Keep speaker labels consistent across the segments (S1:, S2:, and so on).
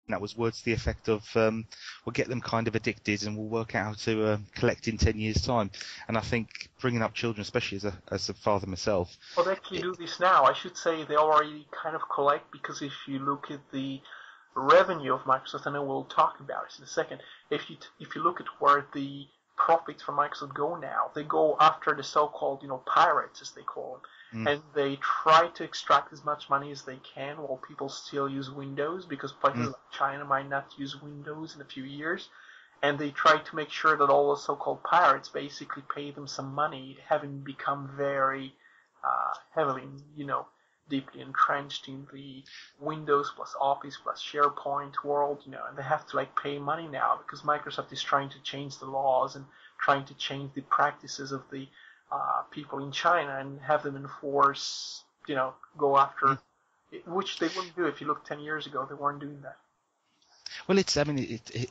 S1: that was words to the effect of, we'll get them kind of addicted and we'll work out how to collect in 10 years' time. And I think bringing up children, especially as a father myself...
S2: Well, they actually do this now. I should say they already kind of collect, because if you look at the revenue of Microsoft, I know we'll talk about it in a second, if you look at where the profits from Microsoft go now, they go after the so-called, pirates, as they call them. And they try to extract as much money as they can while people still use Windows, because places like China might not use Windows in a few years. And they try to make sure that all the so-called pirates basically pay them some money, having become very heavily, deeply entrenched in the Windows plus Office plus SharePoint world, and they have to pay money now because Microsoft is trying to change the laws and trying to change the practices of the people in China and have them enforce, go after, which they wouldn't do if you look 10 years ago. They weren't doing that.
S1: Well, it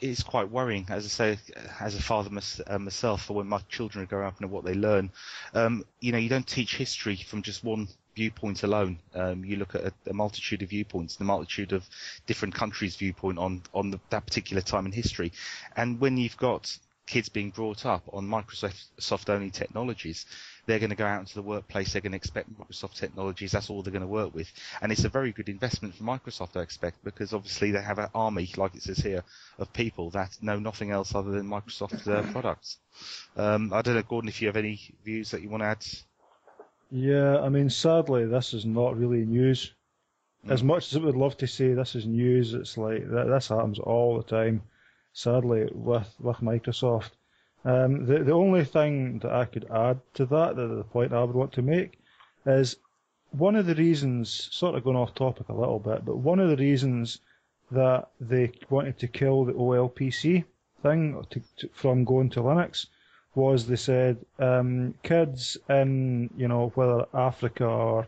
S1: is quite worrying, as I say, as a father myself, for when my children grow up and what they learn. You don't teach history from just one viewpoint alone. You look at a multitude of viewpoints, the multitude of different countries' viewpoint on that particular time in history. And when you've got kids being brought up on Microsoft-only technologies, they're going to go out into the workplace, they're going to expect Microsoft technologies, that's all they're going to work with. And it's a very good investment for Microsoft, I expect, because obviously they have an army, like it says here, of people that know nothing else other than Microsoft products. I don't know, Gordon, if you have any views that you want to add.
S3: Yeah, sadly, this is not really news. As much as I would love to say this is news, it's like this happens all the time, sadly, with Microsoft. The only thing that I could add to that, the point I would want to make, is one of the reasons, sort of going off topic a little bit, but one of the reasons that they wanted to kill the OLPC thing from going to Linux was they said kids in, whether Africa or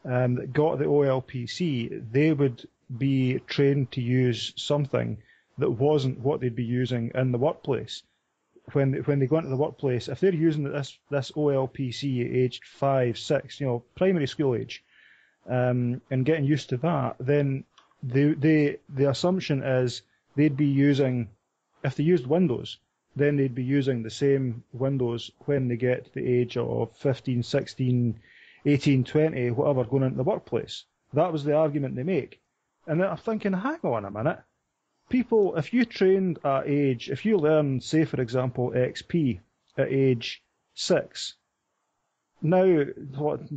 S3: that got the OLPC, they would be trained to use something that wasn't what they'd be using in the workplace. When they go into the workplace, if they're using this OLPC aged 5, 6, primary school age, and getting used to that, then the assumption is they'd be using, if they used Windows, then they'd be using the same Windows when they get to the age of 15, 16, 18, 20, whatever, going into the workplace. That was the argument they make. And then I'm thinking, hang on a minute. People, if you trained at age, if you learn, say for example, XP at age 6, now,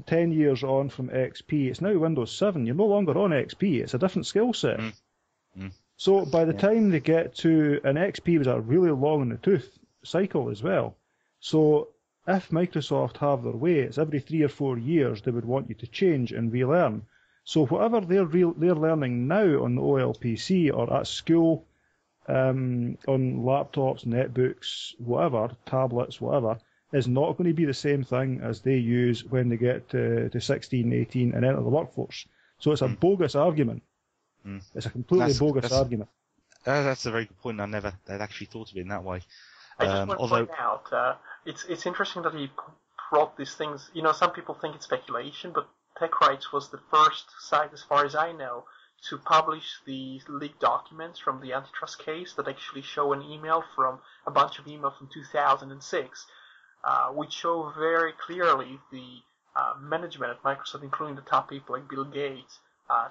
S3: 10 years on from XP, it's now Windows 7. You're no longer on XP. It's a different skill set. So by the time they get to, and XP was a really long in the tooth cycle as well. So if Microsoft have their way, it's every 3 or 4 years they would want you to change and relearn. So whatever they're learning now on the OLPC or at school, on laptops, netbooks, whatever, tablets, whatever, is not going to be the same thing as they use when they get to 16, 18 and enter the workforce. So it's a bogus argument. It's a completely bogus argument.
S1: That's a very good point. I'd actually thought of it in that way.
S2: I just want to point out, it's interesting that he brought these things. Some people think it's speculation, but TechBytes was the first site, as far as I know, to publish the leaked documents from the antitrust case that actually show an email from a bunch of emails from 2006, which show very clearly the management at Microsoft, including the top people like Bill Gates,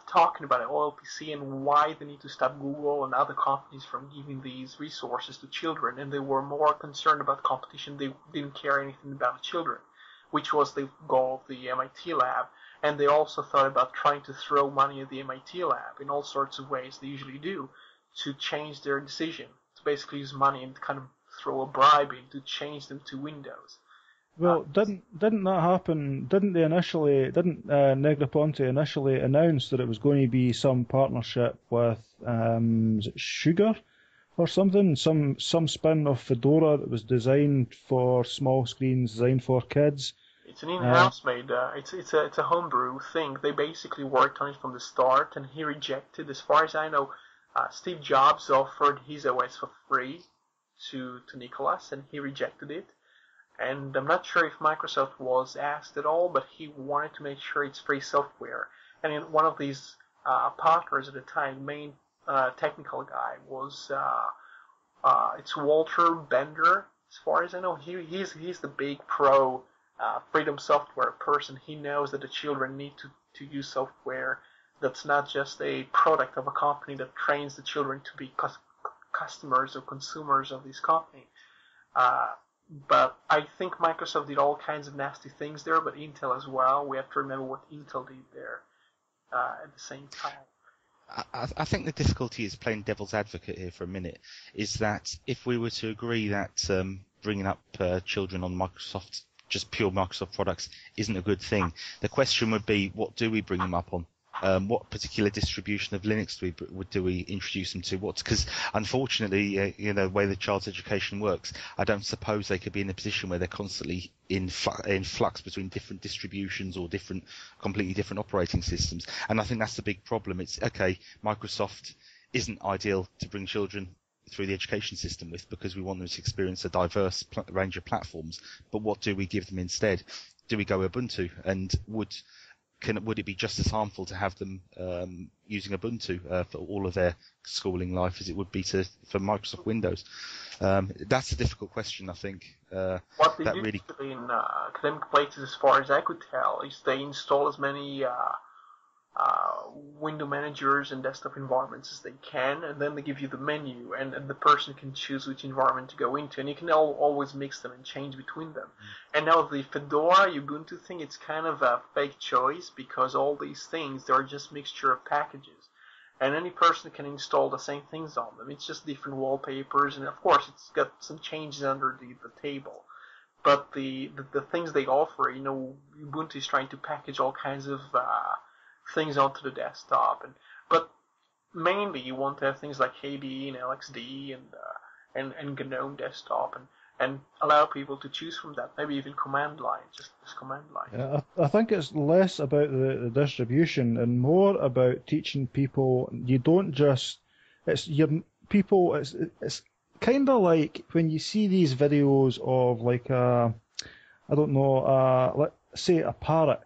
S2: talking about OLPC and why they need to stop Google and other companies from giving these resources to children. And they were more concerned about competition. They didn't care anything about the children, which was the goal of the MIT lab. And they also thought about trying to throw money at the MIT lab in all sorts of ways they usually do to change their decision, to basically use money and kind of throw a bribe in to change them to Windows.
S3: Well, didn't that happen? Didn't Negroponte initially announce that it was going to be some partnership with is it Sugar or something? Some spin of Fedora that was designed for small screens, designed for kids.
S2: It's an in-house made. It's a homebrew thing. They basically worked on it from the start, and he rejected. As far as I know, Steve Jobs offered his OS for free to Nicholas, and he rejected it. And I'm not sure if Microsoft was asked at all, but he wanted to make sure it's free software. And one of these partners at the time made technical guy was it's Walter Bender. As far as I know, he's the big pro freedom software person. He knows that the children need to use software that's not just a product of a company that trains the children to be customers or consumers of this company. But I think Microsoft did all kinds of nasty things there, but Intel as well. We have to remember what Intel did there at the same time.
S1: I think the difficulty is playing devil's advocate here for a minute, is that if we were to agree that bringing up children on Microsoft, just pure Microsoft products, isn't a good thing, the question would be, what do we bring them up on? What particular distribution of Linux do we introduce them to? Because unfortunately, the way the child's education works, I don't suppose they could be in a position where they're constantly in flux between different distributions or completely different operating systems. And I think that's the big problem. It's okay, Microsoft isn't ideal to bring children through the education system with, because we want them to experience a diverse range of platforms. But what do we give them instead? Do we go Ubuntu? And would it be just as harmful to have them using Ubuntu for all of their schooling life as it would be for Microsoft Windows? That's a difficult question, I think.
S2: What they did in academic places, as far as I could tell, is they install as many window managers and desktop environments as they can, and then they give you the menu, and the person can choose which environment to go into, and you can always mix them and change between them. And now the Fedora Ubuntu thing, it's kind of a fake choice, because all these things, they're just mixture of packages, and any person can install the same things on them. It's just different wallpapers, and of course it's got some changes under the table. But the things they offer, Ubuntu is trying to package all kinds of things onto the desktop, but mainly you want to have things like KDE and LXD and GNOME desktop, and allow people to choose from that. Maybe even command line, just this command line.
S3: Yeah, I think it's less about the distribution and more about teaching people. You don't just it's kind of like when you see these videos of like let's say a parrot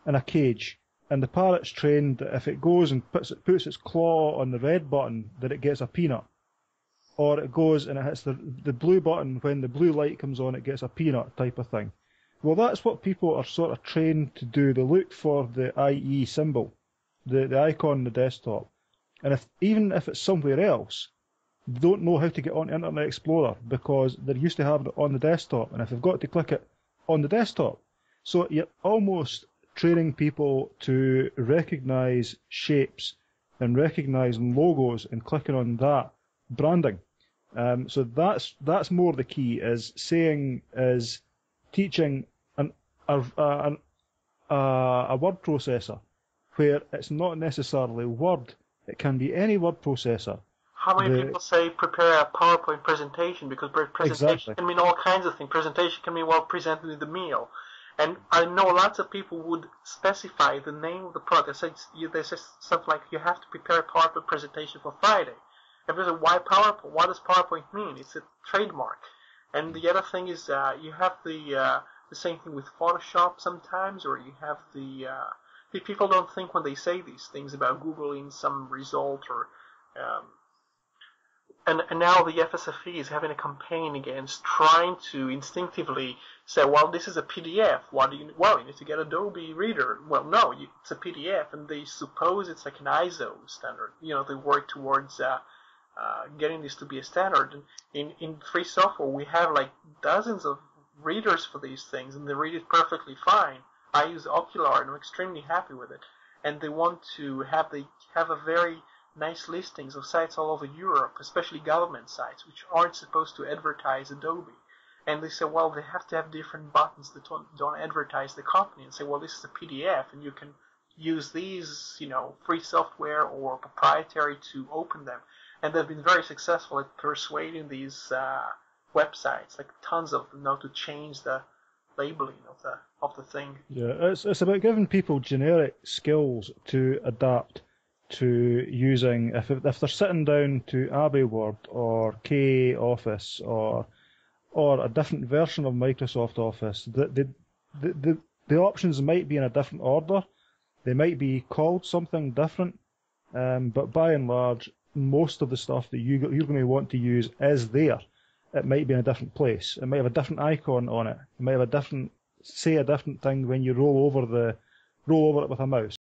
S3: in a cage. And the parrot's trained that if it goes and puts its claw on the red button, that it gets a peanut. Or it goes and it hits the blue button, when the blue light comes on, it gets a peanut type of thing. Well, that's what people are sort of trained to do. They look for the IE symbol, the icon on the desktop. And even if it's somewhere else, they don't know how to get on Internet Explorer, because they're used to having it on the desktop. And if they've got to click it on the desktop, so you're almost training people to recognize shapes and recognize logos and clicking on that branding. So that's more the key, is teaching a word processor where it's not necessarily Word. It can be any word processor.
S2: How many people say prepare a PowerPoint presentation? Because presentation can mean all kinds of things. Presentation can mean presenting the meal. And I know lots of people would specify the name of the product. They say stuff like, you have to prepare a PowerPoint presentation for Friday. And they say, why PowerPoint? What does PowerPoint mean? It's a trademark. And the other thing is, you have the same thing with Photoshop sometimes, or you have the people don't think when they say these things about Googling some result or and now the FSFE is having a campaign against trying to instinctively say, well, this is a PDF. You need to get Adobe Reader. Well, no, it's a PDF, and they suppose it's like an ISO standard. They work towards getting this to be a standard. And in free software, we have like dozens of readers for these things, and they read it perfectly fine. I use Ocular, and I'm extremely happy with it. And they want to have a very nice listings of sites all over Europe, especially government sites, which aren't supposed to advertise Adobe. And they say, well, they have to have different buttons that don't advertise the company, and say, well, this is a PDF, and you can use these, free software or proprietary to open them. And they've been very successful at persuading these websites, like tons of them now, to change the labeling of the thing.
S3: Yeah, it's about giving people generic skills to adapt to using. If they're sitting down to Abbey Word or K Office or a different version of Microsoft Office, the options might be in a different order. They might be called something different, but by and large, most of the stuff that you're going to want to use is there. It might be in a different place. It might have a different icon on it. It might have a different thing when you roll over it with a mouse.